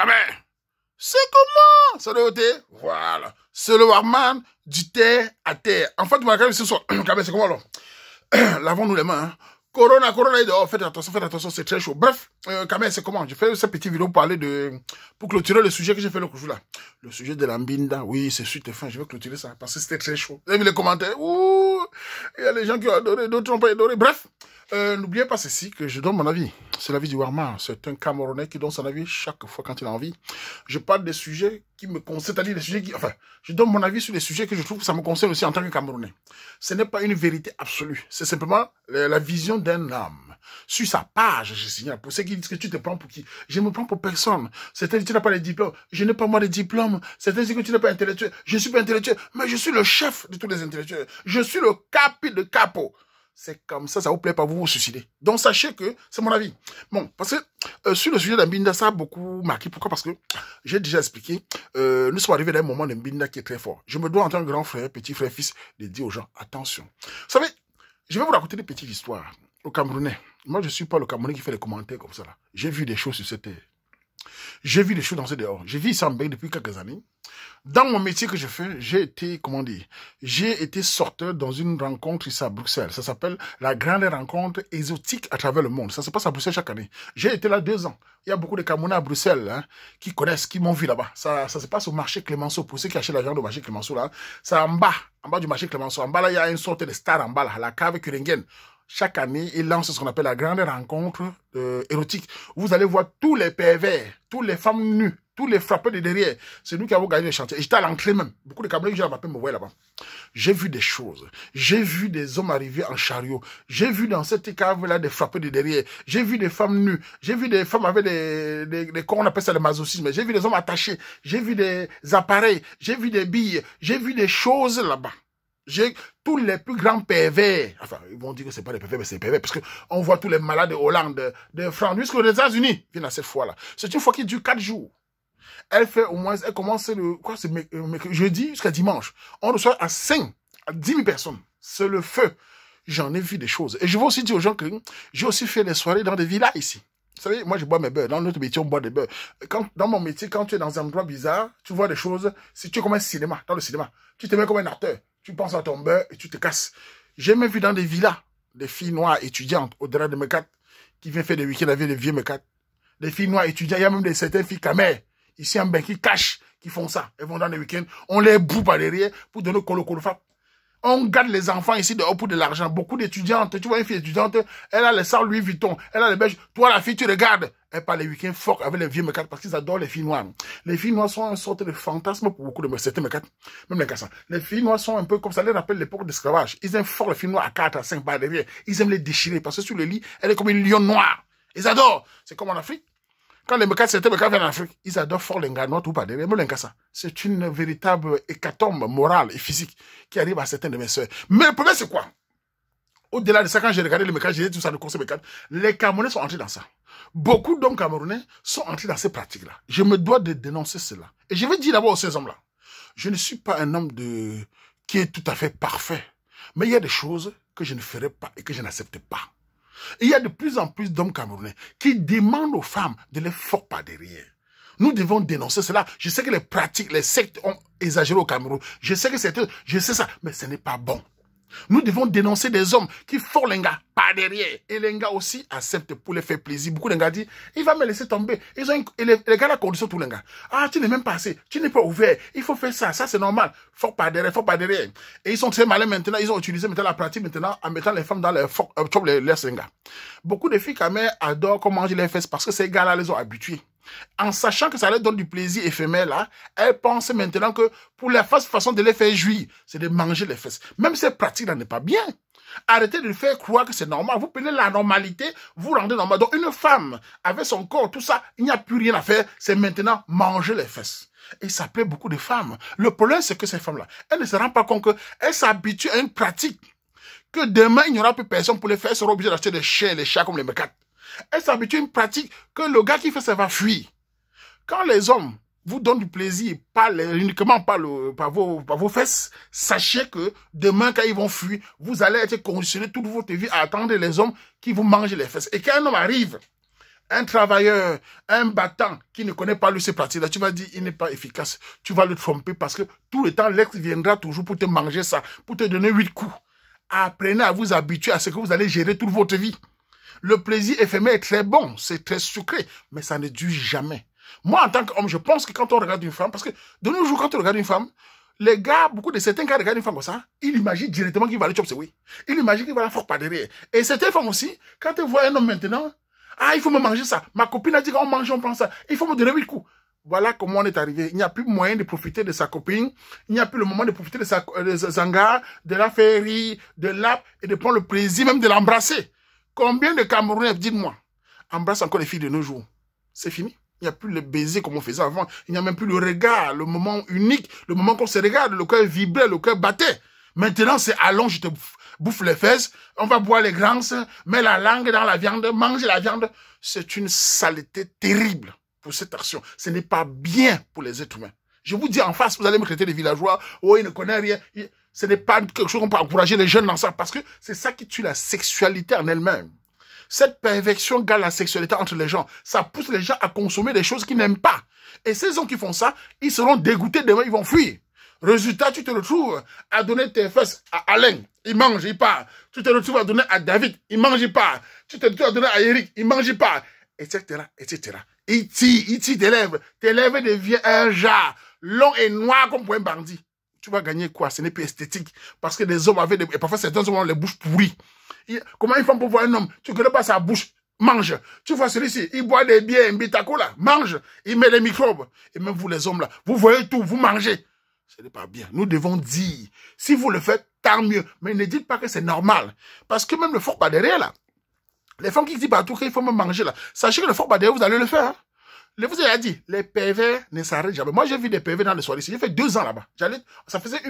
Kamé. C'est comment ça doit être? Voilà. C'est le Warman du terre à terre. En fait, Kamé, c'est comment alors? Lavons-nous les mains. Hein. Corona est dehors. Faites attention, c'est très chaud. Bref, Kamé, c'est comment? J'ai fait cette petite vidéo pour parler pour clôturer le sujet que j'ai fait le coup là. Le sujet de l'ambinda. Oui, c'est suite et fin. Je vais clôturer ça parce que c'était très chaud. Vous avez vu les commentaires? Ouh, il y a les gens qui ont adoré, d'autres n'ont pas adoré. Bref. N'oubliez pas ceci, que je donne mon avis. C'est l'avis du Warman. C'est un Camerounais qui donne son avis chaque fois quand il a envie. Je parle des sujets qui me concernent, c'est-à-dire des sujets qui... Enfin, je donne mon avis sur les sujets que je trouve que ça me concerne aussi en tant que Camerounais. Ce n'est pas une vérité absolue. C'est simplement la vision d'un homme. Sur sa page, je signale. Pour ceux qui disent que tu te prends pour qui? Je me prends pour personne. Certains disent que tu n'as pas les diplômes. Je n'ai pas moi les diplômes. Certains disent que tu n'es pas intellectuel. Je ne suis pas intellectuel. Mais je suis le chef de tous les intellectuels. Je suis le capi de capo. C'est comme ça vous plaît pas, vous suicidez. Donc sachez que c'est mon avis. Bon, parce que sur le sujet d'Ambinda, ça a beaucoup marqué. Pourquoi? Parce que j'ai déjà expliqué, nous sommes arrivés à un moment d'Ambinda qui est très fort. Je me dois en tant que grand frère, petit frère, fils, de dire aux gens, attention. Vous savez, je vais vous raconter des petites histoires. Au Camerounais, moi je suis pas le Camerounais qui fait les commentaires comme ça là. J'ai vu des choses sur cette terre. J'ai vu des choses dans ce dehors. J'ai vu ici en Belgique depuis quelques années. Dans mon métier que je fais, j'ai été sorteur dans une rencontre ici à Bruxelles. Ça s'appelle la grande rencontre exotique à travers le monde. Ça se passe à Bruxelles chaque année. J'ai été là 2 ans. Il y a beaucoup de Camerounais à Bruxelles hein, qui connaissent, qui m'ont vu là-bas. Ça se passe au marché Clémenceau. Pour ceux qui achètent la viande au marché Clémenceau, là, c'est en bas du marché Clémenceau. En bas, là, il y a une sorte de star en bas, là, la cave Kuringen. Chaque année, il lance ce qu'on appelle la grande rencontre érotique. Vous allez voir tous les pervers, toutes les femmes nues, tous les frappés de derrière. C'est nous qui avons gagné le chantier. Et j'étais à l'entrée même. Beaucoup de Camerounais qui m'appellent me voient là-bas. J'ai vu des choses. J'ai vu des hommes arriver en chariot. J'ai vu dans cette cave-là des frappés de derrière. J'ai vu des femmes nues. J'ai vu des femmes avec des corps, on appelle ça le masochisme. J'ai vu des hommes attachés. J'ai vu des appareils. J'ai vu des billes. J'ai vu des choses là-bas. J'ai tous les plus grands pervers. Enfin, ils vont dire que c'est pas des pervers, mais c'est des pervers. Parce que on voit tous les malades de Hollande, de France, jusqu'aux États-Unis viennent à cette fois-là. C'est une fois qui dure 4 jours. Elle fait au moins, elle commence jeudi jusqu'à dimanche. On reçoit à 10 000 personnes. C'est le feu. J'en ai vu des choses. Et je veux aussi dire aux gens que j'ai aussi fait des soirées dans des villas ici. Vous savez, moi je bois mes beurres. Dans notre métier, on boit des beurres. Dans mon métier, quand tu es dans un endroit bizarre, tu vois des choses. Si tu es comme un cinéma, dans le cinéma, tu te mets comme un acteur. Tu penses à ton beurre et tu te casses. J'ai même vu dans des villas, des filles noires étudiantes, au-delà de Mekat, qui viennent faire des week-ends avec des vieux Mekat. Des filles noires étudiantes, il y a même certaines filles camères, ici en Bain, qui cachent, qui font ça. Elles vont dans les week-ends, on les boue par derrière pour donner colo-colo-fap. On garde les enfants ici dehors pour de l'argent. Beaucoup d'étudiantes, tu vois une fille étudiante, elle a les sangs Louis Vuitton, elle a les beiges. Toi, la fille, tu regardes. Elle part les week-ends fort avec les vieux mécates parce qu'ils adorent les filles noires. Les filles noires sont une sorte de fantasme pour beaucoup de certains mécates. Même les cassants. Les filles noires sont un peu comme ça, les rappelle l'époque d'esclavage. Ils aiment fort les filles noires à 4, à 5 par derrière. Ils aiment les déchirer parce que sur le lit, elle est comme une lion noire. Ils adorent. C'est comme en Afrique. Quand les mécates, certains mécates viennent en Afrique, ils adorent fort les gars noirs tout par derrière. Même les cassants. C'est une véritable hécatombe morale et physique qui arrive à certains de mes sœurs. Mais le problème, c'est quoi? Au-delà de ça, quand j'ai regardé les mécates, j'ai dit tout ça, le conseil mécate, les Camerounais sont entrés dans ça. Beaucoup d'hommes camerounais sont entrés dans ces pratiques-là. Je me dois de dénoncer cela. Et je vais dire d'abord à ces hommes-là, je ne suis pas un homme qui est tout à fait parfait. Mais il y a des choses que je ne ferai pas et que je n'accepte pas. Et il y a de plus en plus d'hommes camerounais qui demandent aux femmes de les forcer par derrière. Nous devons dénoncer cela. Je sais que les pratiques, les sectes ont exagéré au Cameroun. Je sais ça, mais ce n'est pas bon. Nous devons dénoncer des hommes qui font les gars par derrière. Et les gars aussi acceptent pour les faire plaisir. Beaucoup de gars disent, il va me laisser tomber. Et les gars la condition tous les gars. Ah, tu n'es même pas assez. Tu n'es pas ouvert. Il faut faire ça. Ça, c'est normal. Fort par derrière, fort par derrière. Et ils sont très malins maintenant. Ils ont utilisé maintenant la pratique maintenant en mettant les femmes dans les seringas. Beaucoup de filles quand même adorent comment manger les fesses parce que ces gars-là les ont habitués. En sachant que ça leur donne du plaisir éphémère là, elles pensent maintenant que pour la façon de les faire jouir, c'est de manger les fesses. Même cette pratique-là n'est pas bien. Arrêtez de faire croire que c'est normal. Vous prenez la normalité, vous rendez normal. Donc une femme, avec son corps, tout ça, il n'y a plus rien à faire. C'est maintenant manger les fesses. Et ça plaît beaucoup de femmes. Le problème, c'est que ces femmes-là, elles ne se rendent pas compte qu'elles s'habituent à une pratique. Que demain, il n'y aura plus personne pour les faire. Elles seront obligées d'acheter des chiens, des chats comme les mécates. Elle s'habitue à une pratique que le gars qui fait ça va fuir. Quand les hommes vous donnent du plaisir, uniquement par vos fesses, sachez que demain, quand ils vont fuir, vous allez être conditionné toute votre vie à attendre les hommes qui vous mangent les fesses. Et quand un homme arrive, Un travailleur, un battant qui ne connaît pas lui ces pratiques-là, tu vas dire, il n'est pas efficace. Tu vas le tromper parce que tout le temps, l'ex viendra toujours pour te manger ça, pour te donner 8 coups. Apprenez à vous habituer à ce que vous allez gérer toute votre vie. Le plaisir éphémère est très bon, c'est très sucré, mais ça ne dure jamais. Moi, en tant qu'homme, je pense que quand on regarde une femme, parce que de nos jours, quand on regarde une femme, les gars, beaucoup de certains gars regardent une femme comme ça, ils imaginent directement qu'il va aller chopser, oui. Ils imaginent qu'il va la faire par derrière. Et certaines femmes aussi, quand elles voient un homme maintenant, ah, il faut me manger ça. Ma copine a dit qu'on mange, on prend ça. Il faut me donner 8 coups. Voilà comment on est arrivé. Il n'y a plus moyen de profiter de sa copine. Il n'y a plus le moment de profiter de sa zanga, de la faire rire, de l'app et de prendre le plaisir même de l'embrasser. Combien de Camerounais, dites-moi, embrassent encore les filles de nos jours? C'est fini. Il n'y a plus le baiser comme on faisait avant. Il n'y a même plus le regard, le moment unique, le moment qu'on se regarde, le cœur vibrait, le cœur battait. Maintenant, c'est allons, je te bouffe les fesses, on va boire les grances, mets la langue dans la viande, mange la viande. C'est une saleté terrible pour cette action. Ce n'est pas bien pour les êtres humains. Je vous dis en face, vous allez me traiter de villageois, oh, il ne connaît rien. Ce n'est pas quelque chose qu'on peut encourager les jeunes dans ça, parce que c'est ça qui tue la sexualité en elle-même. Cette perversion gâle la sexualité entre les gens. Ça pousse les gens à consommer des choses qu'ils n'aiment pas. Et ces gens qui font ça, ils seront dégoûtés demain, ils vont fuir. Résultat, tu te retrouves à donner tes fesses à Alain, il mange, il part. Tu te retrouves à donner à David, il mange, il part. Tu te retrouves à donner à Eric, il mange, il part. Etc., etc. Il tire tes lèvres. Tes lèvres deviennent un jar, long et noir comme pour un bandit. Tu vas gagner quoi? Ce n'est plus esthétique. Parce que les hommes avaient et parfois certains hommes ont les bouches pourries. Comment ils font pour voir un homme? Tu ne connais pas sa bouche. Mange. Tu vois celui-ci, il boit des bières, un bitacola. Mange. Il met les microbes. Et même vous les hommes là, vous voyez tout, vous mangez. Ce n'est pas bien. Nous devons dire, si vous le faites, tant mieux. Mais ne dites pas que c'est normal. Parce que même le fort pas derrière là, les femmes qui disent partout qu'il faut me manger là, sachez que le fort pas derrière, vous allez le faire. Hein. Je vous ai dit, les pervers ne s'arrêtent jamais. Moi, j'ai vu des pervers dans les soirées ici. J'ai fait 2 ans là-bas. Ça faisait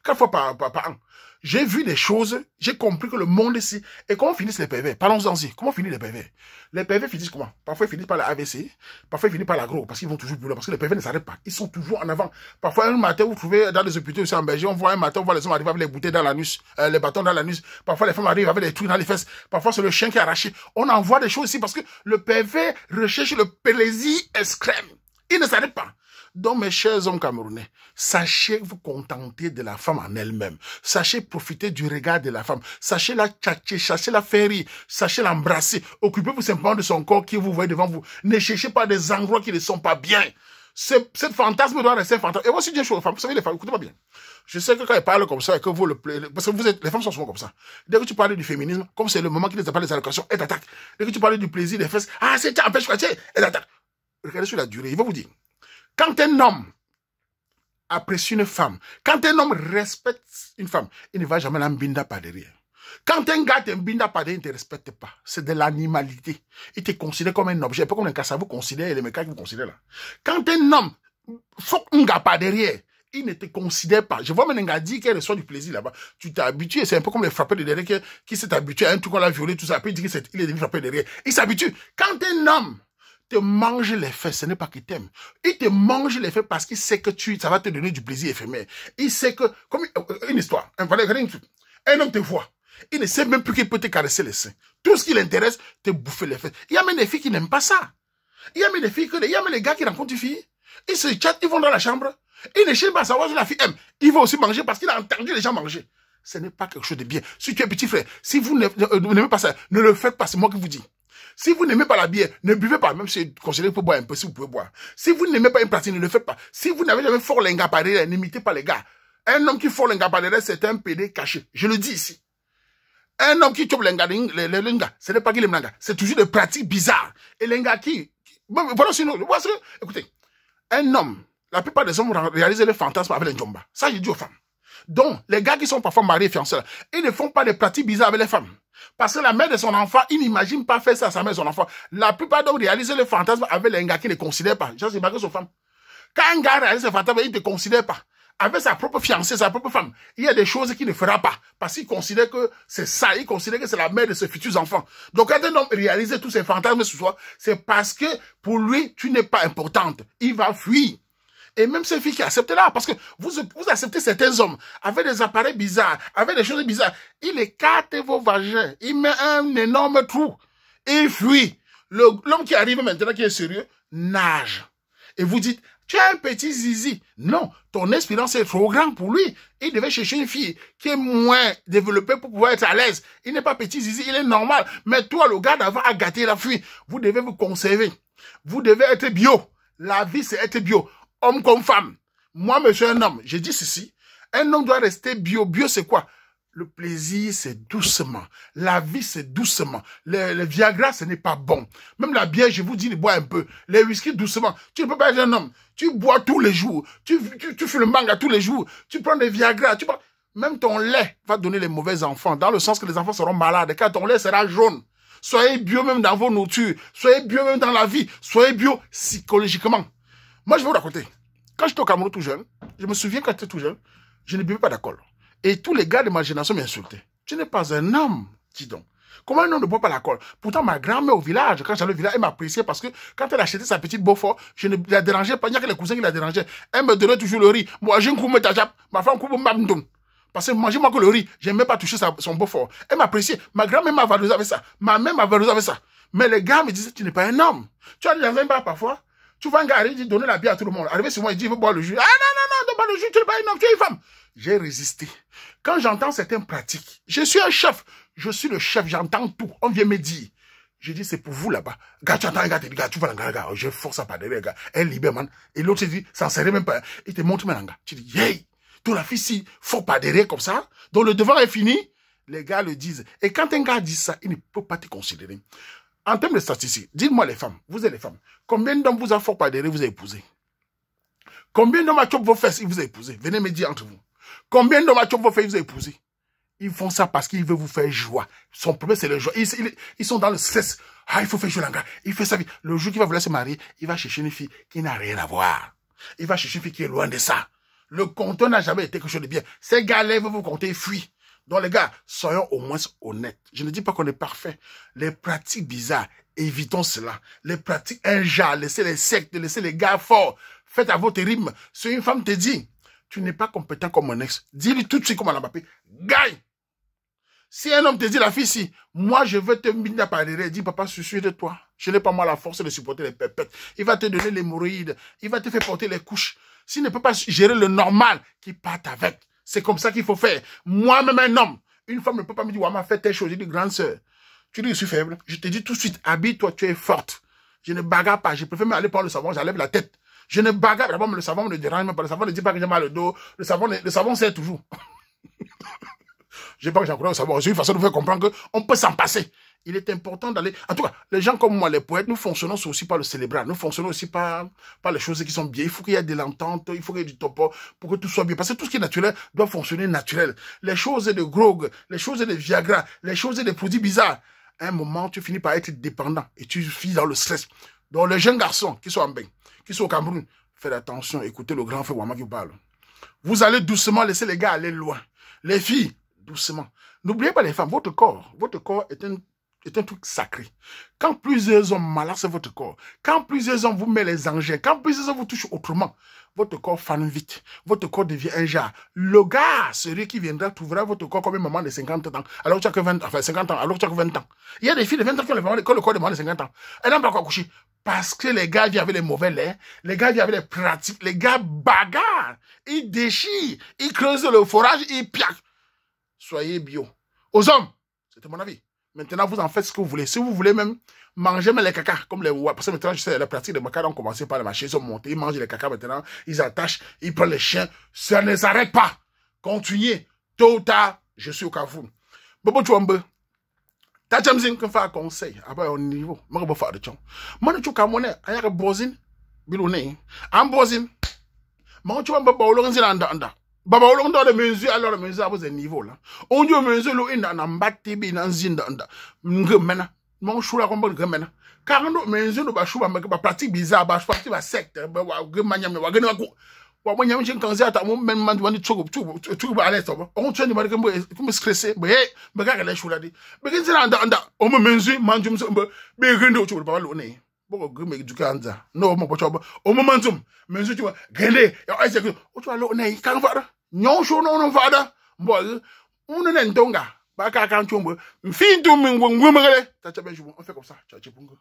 4 fois par an. J'ai vu des choses, j'ai compris que le monde ici, et comment finissent les pervers? Parlons-en-y. Comment finissent les pervers? Les pervers finissent comment? Parfois, ils finissent par la AVC, parfois, ils finissent par l'agro, parce qu'ils vont toujours plus loin, parce que les pervers ne s'arrêtent pas. Ils sont toujours en avant. Parfois, un matin, vous trouvez dans les hôpitaux aussi en Belgique, on voit un matin, on voit les hommes arriver avec les bouteilles dans l'anus, les bâtons dans l'anus. Parfois, les femmes arrivent avec des trucs dans les fesses. Parfois, c'est le chien qui est arraché. On en voit des choses ici, parce que le pervers recherche le plaisir extrême. Il ne s'arrête pas. Donc, mes chers hommes camerounais, sachez vous contenter de la femme en elle-même. Sachez profiter du regard de la femme. Sachez la tchatcher, sachez la faire rire, sachez l'embrasser. Occupez-vous simplement de son corps qui vous voyez devant vous. Ne cherchez pas des endroits qui ne sont pas bien. Cette fantasme doit rester un fantasme. Et moi aussi, je dis aux femmes, vous savez, les femmes, écoutez-moi bien. Je sais que quand elles parlent comme ça et que vous parce que les femmes sont souvent comme ça. Dès que tu parles du féminisme, comme c'est le moment qui les appelle les allocations, elles t'attaquent. Dès que tu parles du plaisir, des fesses, ah, c'est ça, empêche, elles t'attaquent. Regardez sur la durée, il va vous dire. Quand un homme apprécie une femme, quand un homme respecte une femme, il ne va jamais l'embinda par derrière. Quand un gars t'embinda par derrière, il ne te respecte pas. C'est de l'animalité. Il te considère comme un objet, pas comme un cas, ça vous considère et les mecs qui vous considèrent là. Quand un homme faut un gars par derrière, il ne te considère pas. Je vois même un gars dire qu'il reçoit du plaisir là-bas. Tu t'es habitué, c'est un peu comme les frappeurs de derrière qui s'est habitué à un truc qu'on l'a violé, tout ça. Après, il dit qu'il est devenu frappeur de derrière. Il s'habitue. Quand un homme te mange les fesses, ce n'est pas qu'il t'aime. Il te mange les fesses parce qu'il sait que ça va te donner du plaisir éphémère. Il sait que, comme une histoire, un homme te voit. Il ne sait même plus qu'il peut te caresser les seins. Tout ce qui l'intéresse, te bouffer les fesses. Il y a même des filles qui n'aiment pas ça. Il y a même des gars qui rencontrent une fille. Ils se chattent, ils vont dans la chambre. Ils ne cherchent pas à savoir si la fille aime. Ils vont aussi manger parce qu'il a entendu les gens manger. Ce n'est pas quelque chose de bien. Si tu es petit frère, si vous n'aimez pas ça, ne le faites pas, c'est moi qui vous dis. Si vous n'aimez pas la bière, ne buvez pas, même si c'est considéré pour boire un peu, si vous pouvez boire. Si vous n'aimez pas une pratique, ne le faites pas. Si vous n'avez jamais fort l'enga par derrière, n'imitez pas les gars. Un homme qui fort l'enga par derrière, c'est un PD caché. Je le dis ici. Un homme qui chope l'enga, ce n'est pas qu'il aime l'enga. C'est toujours des pratiques bizarres. Et l'enga voilà, sinon, écoutez, un homme, la plupart des hommes réalisent les fantasmes avec les njomba. Ça, je dis aux femmes. Donc, les gars qui sont parfois mariés et fiancés, ils ne font pas des pratiques bizarres avec les femmes. Parce que la mère de son enfant, il n'imagine pas faire ça à sa mère et son enfant. La plupart d'eux réalisent les fantasmes avec les gars qui ne considèrent pas. Je sais pas que son femme. Quand un gars réalise ses fantasmes, il ne te considère pas. Avec sa propre fiancée, sa propre femme, il y a des choses qu'il ne fera pas. Parce qu'il considère que c'est ça. Il considère que c'est la mère de ses futurs enfants. Donc, quand un homme réalise tous ses fantasmes sur soi, c'est parce que pour lui, tu n'es pas importante. Il va fuir. Et même ces filles qui acceptent là, parce que vous acceptez certains hommes avec des appareils bizarres, avec des choses bizarres. Il écarte vos vagins, il met un énorme trou, il fuit. L'homme qui arrive maintenant, qui est sérieux, nage. Et vous dites, tu as un petit zizi. Non, ton expérience est trop grande pour lui. Il devait chercher une fille qui est moins développée pour pouvoir être à l'aise. Il n'est pas petit zizi, il est normal. Mais toi, le gars d'avant a gâté la fille. Vous devez vous conserver. Vous devez être bio. La vie, c'est être bio. Homme comme femme. Moi, monsieur, un homme, j'ai dit ceci. Un homme doit rester bio. Bio, c'est quoi? Le plaisir, c'est doucement. La vie, c'est doucement. Le Viagra, ce n'est pas bon. Même la bière, je vous dis, bois un peu. Les whisky, doucement. Tu ne peux pas être un homme. Tu bois tous les jours. Tu fais le manga tous les jours. Tu prends des Viagra. Même ton lait va donner les mauvais enfants. Dans le sens que les enfants seront malades. Car ton lait sera jaune. Soyez bio même dans vos nourritures. Soyez bio même dans la vie. Soyez bio psychologiquement. Moi, je vais vous raconter. Quand j'étais au Cameroun tout jeune, je me souviens quand j'étais tout jeune, je ne buvais pas d'alcool. Et tous les gars de ma génération m'insultaient. Tu n'es pas un homme, dis donc. Comment un homme ne boit pas l'alcool? Pourtant, ma grand-mère au village, quand j'allais au village, elle m'appréciait parce que quand elle achetait sa petite Beaufort, je ne la dérangeais pas. Il n'y a que les cousins qui la dérangeaient. Elle me donnait toujours le riz. Moi, j'ai un coup de tajap. Ma femme coupe m'amdoum. Parce que manger moi que le riz, j'aimais pas toucher son Beaufort. Elle m'appréciait. Ma grand-mère m'a valorisé avec ça. Ma mère m'a valorisé avec ça. Mais les gars me disaient, tu n'es pas un homme. Tu as dans un bar parfois. Tu vois un gars arriver, il dit, donner la bière à tout le monde. Arrivé sur moi, il dit, il veut boire le jus. Ah non, donne pas le jus, tu n'es pas un homme, tu es une femme. J'ai résisté. Quand j'entends certaines pratiques, je suis un chef. Je suis le chef, j'entends tout. On vient me dire. Je dis, c'est pour vous là-bas. Gars, tu entends un gars, tu dis, gars, tu vois un gars, je force à pas derrière, gars. Elle libère, man. Et l'autre, il dit, ça ne serait même pas. Il te montre, man, gars. Tu dis, hey, toi, la fille, si, faut pas derrière comme ça. Donc, le devoir est fini. Les gars le disent. Et quand un gars dit ça, il ne peut pas te considérer. En termes de statistiques, dites-moi les femmes, vous êtes les femmes. Combien d'hommes vous a fort pas derrière, vous avez épousé? Combien d'hommes a chopé vos fesses, vous avez épousé? Venez me dire entre vous. Combien d'hommes a chopé vos fesses, vous avez épousé? Ils font ça parce qu'ils veulent vous faire joie. Son problème, c'est le joie. Ils sont dans le stress. Ah, il faut faire jouer l'anga. Il fait sa vie. Le jour qu'il va vouloir se marier, il va chercher une fille qui n'a rien à voir. Il va chercher une fille qui est loin de ça. Le compteur n'a jamais été quelque chose de bien. Ces gars-là veulent vous compter, fuient. Donc les gars, soyons au moins honnêtes. Je ne dis pas qu'on est parfait. Les pratiques bizarres, évitons cela. Les pratiques injures, laissez les sectes, laissez les gars forts. Faites à votre rythme. Si une femme te dit, tu n'es pas compétent comme mon ex, dis-lui tout de suite comme à Mbappé, gagne. Si un homme te dit, la fille, si, moi je veux te mettre à parler, dis, papa, je suis de toi. Je n'ai pas moi la force de supporter les pépettes. Il va te donner l'hémorroïde. Il va te faire porter les couches. S'il ne peut pas gérer le normal, qu'il parte avec. C'est comme ça qu'il faut faire. Moi-même, un homme, une femme ne peut pas me dire, ouais, m'a fait telle chose. Je dis, grande sœur, tu dis, je suis faible. Je te dis tout de suite, habille-toi, tu es forte. Je ne bagarre pas. Je préfère m'aller prendre le savon, j'enlève la tête. Je ne bagarre pas. D'abord, le savon me dérange même pas. Le savon ne dit pas que j'ai mal au dos. Le savon sert toujours. Je ne sais pas que j'encourage le savon. C'est une façon de faire comprendre qu'on peut s'en passer. Il est important d'aller... En tout cas, les gens comme moi, les poètes, nous fonctionnons aussi par le célébral. Nous fonctionnons aussi par les choses qui sont bien. Il faut qu'il y ait de l'entente, il faut qu'il y ait du topo pour que tout soit bien. Parce que tout ce qui est naturel doit fonctionner naturel. Les choses de grog, les choses de Viagra, les choses de produits bizarres. À un moment, tu finis par être dépendant et tu finis dans le stress. Donc, les jeunes garçons qui sont en bain, qui sont au Cameroun, faites attention, écoutez le grand frère Wama qui parle. Vous allez doucement laisser les gars aller loin. Les filles, doucement. N'oubliez pas les femmes, votre corps est un truc sacré. Quand plusieurs hommes malassent votre corps, quand plusieurs hommes vous mettent les engins, quand plusieurs hommes vous touchent autrement, votre corps fane vite. Votre corps devient un jar. Le gars, celui qui viendra, trouvera votre corps comme une maman de 50 ans. Alors que tu as que 20 ans, enfin 50 ans, alors que tu as que 20 ans. Il y a des filles de 20 ans qui ont le corps de maman de 50 ans. Elles n'ont pas encore couché. Parce que les gars viennent avec les mauvais laits, les gars viennent avec les pratiques, les gars bagarrent, ils déchirent, ils creusent le forage, ils piaquent. Soyez bio. Aux hommes, c'était mon avis. Maintenant, vous en faites ce que vous voulez. Si vous voulez même manger les caca, comme les... Parce que maintenant, je sais, la pratique des macas ont commencé par les machines, ils ont monté, ils mangent les caca maintenant, ils attachent, ils prennent les chiens. Ça ne s'arrête pas. Continuez. Tôt ou tard, je suis au Cameroun. Bobo Chouambe. T'as jamais dit qu'on fait un conseil. Après, au niveau. Moi, je vais faire des choses. Moi, je suis Camerounais. Il y a un bozin. Biloné. Un bozin. Moi, je suis un bozin. Baba olong do de mesure alors mesure à ce niveau là on dit mesure lo ina na mbati bi na nzinda nda ngemena mon choula ko mbol ngemena car no mesure no ba chouba ba pratique bizarre ba pratique ba secte ba wa gemanya me wa gena ko wa mo nyam chin kan ata mo men man wani chugo ba ale to ba on tuni ma ko me stressé ba ba ga le choula di be kin zira nda o mo mesure manjum so be gendo chugo ba lo ne bo go me du kanza no mo pocho o mo manjum mesure tu gende ya aise ko o tu lo ne kan fa nyon show no fada mbo unu ne ndonga ba ka kan chombo mfindu mingwe ngwe magale ta chabe jubo on fait comme ça cha chipungo